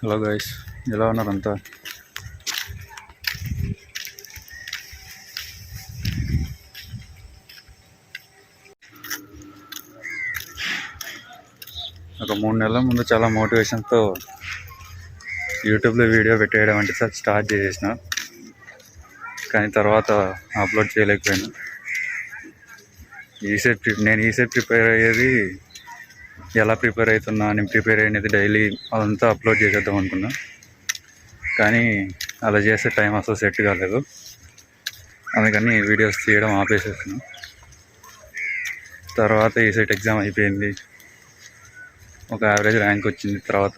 Hello guys, ఎలా ఉన్నారంతా? ఒక 3 నెలల ముందు చాలా మోటివేషన్తో యూట్యూబ్లో వీడియో పెట్టేయడం అంటే స్టార్ట్ చేసేసిన, కానీ తర్వాత అప్లోడ్ చేయలేకపోయాను. నేను ఈసెట్ ప్రిపేర్ అయ్యేది, ఎలా ప్రిపేర్ అవుతున్నా, నేను ప్రిపేర్ అయినది డైలీ అదంతా అప్లోడ్ చేసేద్దాం అనుకున్నా. కానీ అలా చేసే టైం అసలు సెట్ కాలేదు. అందుకని వీడియోస్ తీయడం ఆపేసేసాను. తర్వాత ఈసెట్ ఎగ్జామ్ అయిపోయింది, ఒక యావరేజ్ ర్యాంక్ వచ్చింది. తర్వాత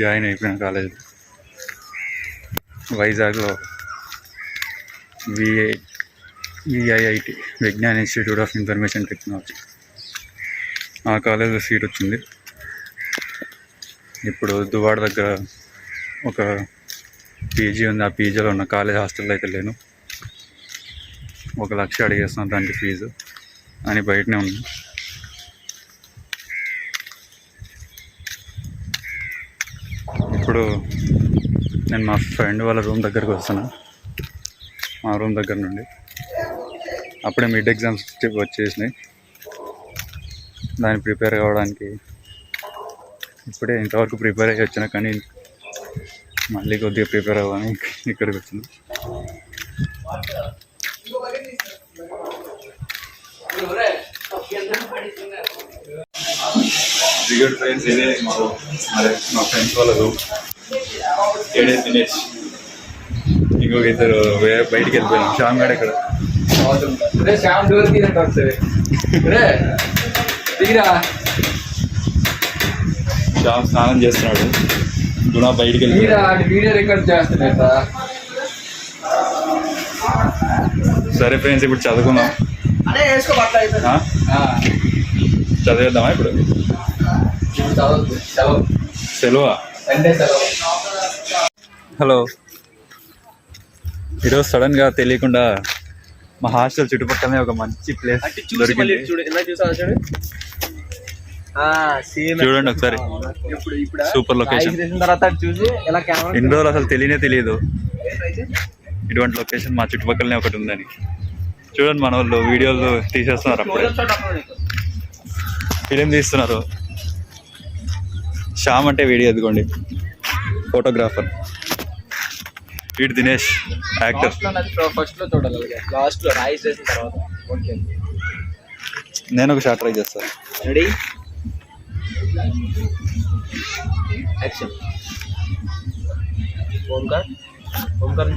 జాయిన్ అయిపోయిన కాలేజ్ వైజాగ్లో VIIT, Vignan institute of information technology. ఆ కాలేజ్లో సీట్ వచ్చింది. ఇప్పుడు దువ్వాడ దగ్గర ఒక పీజీ ఉంది. ఆ పీజీలో ఉన్న కాలేజ్ హాస్టల్లో అయితే లేను. 1 లక్ష అడిగేస్తున్నాను దానికి ఫీజు అని బయటనే ఉంది. ఇప్పుడు నేను మా ఫ్రెండ్ వాళ్ళ రూమ్ దగ్గరకు వస్తాను. మా రూమ్ దగ్గర నుండి అప్పుడే మిడ్ ఎగ్జామ్స్ వచ్చేసినాయి. దాన్ని ప్రిపేర్ కావడానికి ఇప్పుడే ఇంతవరకు ప్రిపేర్ అయ్యి వచ్చినా, కానీ మళ్ళీ కొద్దిగా ప్రిపేర్ అవ్వని ఇక్కడికి వచ్చింది. ఫ్రెండ్స్, ఇదే మా ఫ్రెండ్స్ వాళ్ళ రూమ్. ఏడే దినేష్, ఇంకొక ఇద్దరు బయటికి వెళ్ళిపోయాం. శ్యామ్ గడ ఇక్కడ శ్యామ్ స్నానం చేస్తున్నాడు. గుణ బయటికి వీడియో రికార్డ్ చేస్తున్నా. సరే ఫ్రెండ్స్, ఇప్పుడు చదువుకుందాం. చదివేద్దామా ఇప్పుడు? సెలవా? హలో, ఈరోజు సడన్గా తెలియకుండా మా హాస్టల్ చుట్టుపక్కలనే ఒక మంచి ప్లేస్ దొరికింది. చూడండి ఒకసారి, సూపర్ లొకేషన్. ఇన్ని రోజులు అసలు తెలియదు ఇటువంటి లొకేషన్ మా చుట్టుపక్కలనే ఒకటి ఉందని. చూడండి, మన వాళ్ళు వీడియోలు తీసేస్తున్నారు, అప్పుడే ఫిలిం తీస్తున్నారు. శ్యామ్ అంటే వీడియో, ఎదుకోండి, ఫోటోగ్రాఫర్. వీడు దినేష్, యాక్టర్. నేను ఒక షాట్ ట్రై చేస్తాను. Ready, action. ఓంకార్